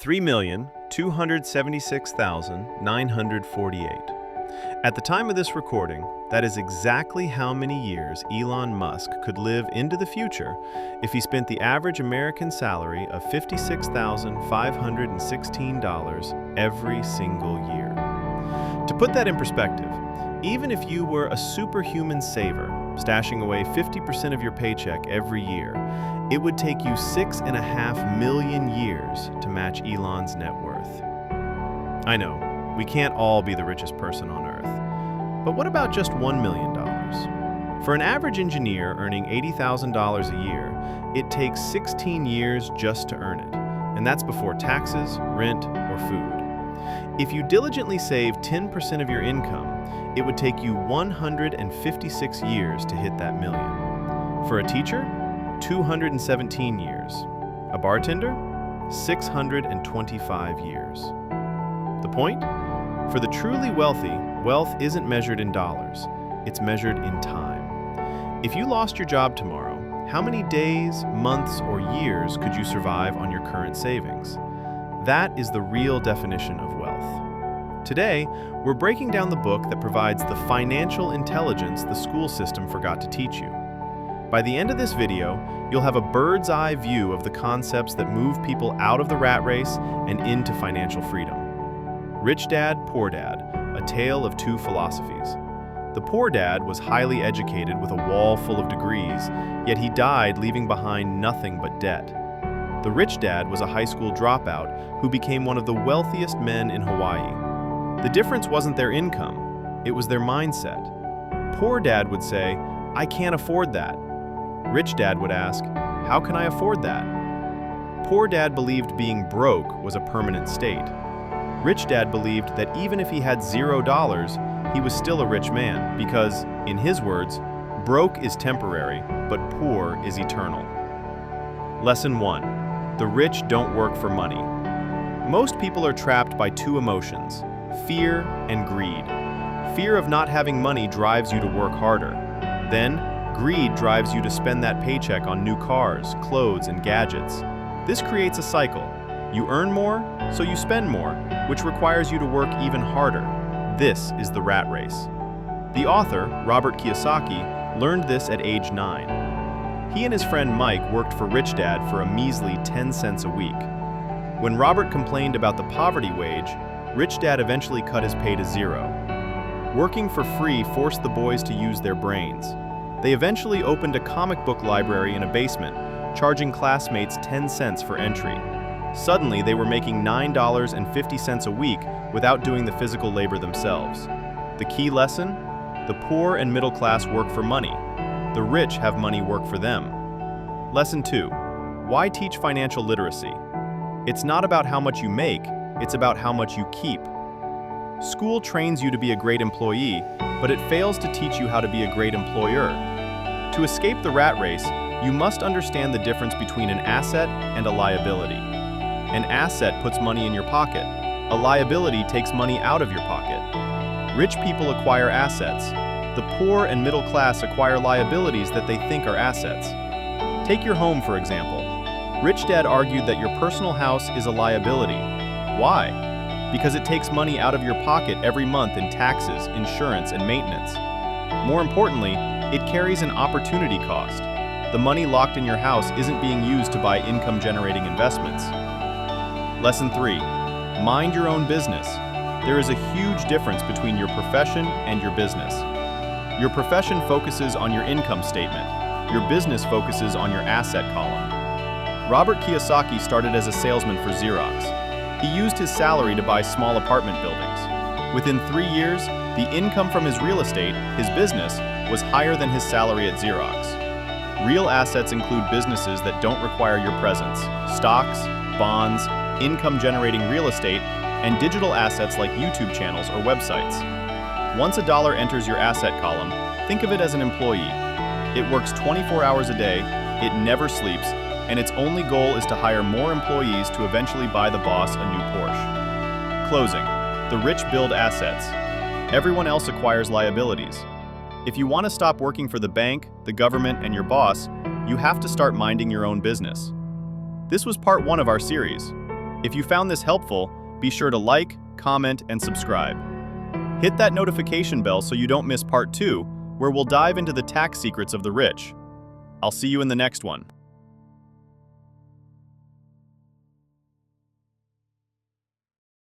3,276,948. At the time of this recording, that is exactly how many years Elon Musk could live into the future if he spent the average American salary of $56,516 every single year. To put that in perspective, even if you were a superhuman saver, stashing away 50% of your paycheck every year, it would take you 6.5 million years to match Elon's net worth. I know, we can't all be the richest person on Earth, but what about just $1 million? For an average engineer earning $80,000 a year, it takes 16 years just to earn it, and that's before taxes, rent, or food. If you diligently save 10% of your income, it would take you 156 years to hit that million. For a teacher, 217 years. A bartender, 625 years. The point? For the truly wealthy, wealth isn't measured in dollars, it's measured in time. If you lost your job tomorrow, how many days, months, or years could you survive on your current savings? That is the real definition of wealth. Today, we're breaking down the book that provides the financial intelligence the school system forgot to teach you. By the end of this video, you'll have a bird's eye view of the concepts that move people out of the rat race and into financial freedom. Rich Dad, Poor Dad, a tale of two philosophies. The poor dad was highly educated with a wall full of degrees, yet he died leaving behind nothing but debt. The rich dad was a high school dropout who became one of the wealthiest men in Hawaii. The difference wasn't their income, it was their mindset. Poor dad would say, "I can't afford that." Rich dad would ask, "How can I afford that?" Poor dad believed being broke was a permanent state. Rich dad believed that even if he had $0, he was still a rich man because, in his words, broke is temporary, but poor is eternal. Lesson 1. The rich don't work for money. Most people are trapped by two emotions, fear and greed. Fear of not having money drives you to work harder. Then, greed drives you to spend that paycheck on new cars, clothes, and gadgets. This creates a cycle. You earn more, so you spend more, which requires you to work even harder. This is the rat race. The author, Robert Kiyosaki, learned this at age 9. He and his friend Mike worked for Rich Dad for a measly 10 cents a week. When Robert complained about the poverty wage, Rich Dad eventually cut his pay to $0. Working for free forced the boys to use their brains. They eventually opened a comic book library in a basement, charging classmates 10 cents for entry. Suddenly, they were making $9.50 a week without doing the physical labor themselves. The key lesson? The poor and middle class work for money. The rich have money work for them. Lesson 2. Why teach financial literacy? It's not about how much you make, it's about how much you keep. School trains you to be a great employee, but it fails to teach you how to be a great employer. To escape the rat race, you must understand the difference between an asset and a liability. An asset puts money in your pocket. A liability takes money out of your pocket. Rich people acquire assets. The poor and middle class acquire liabilities that they think are assets. Take your home, for example. Rich Dad argued that your personal house is a liability. Why? Because it takes money out of your pocket every month in taxes, insurance, and maintenance. More importantly, it carries an opportunity cost. The money locked in your house isn't being used to buy income-generating investments. Lesson 3. Mind your own business. There is a huge difference between your profession and your business. Your profession focuses on your income statement. Your business focuses on your asset column. Robert Kiyosaki started as a salesman for Xerox. He used his salary to buy small apartment buildings. Within 3 years, the income from his real estate, his business, was higher than his salary at Xerox. Real assets include businesses that don't require your presence, stocks, bonds, income-generating real estate, and digital assets like YouTube channels or websites. Once a dollar enters your asset column, think of it as an employee. It works 24 hours a day, it never sleeps, and its only goal is to hire more employees to eventually buy the boss a new Porsche. Closing. The rich build assets. Everyone else acquires liabilities. If you want to stop working for the bank, the government, and your boss, you have to start minding your own business. This was part 1 of our series. If you found this helpful, be sure to like, comment, and subscribe. Hit that notification bell so you don't miss part 2, where we'll dive into the tax secrets of the rich. I'll see you in the next one.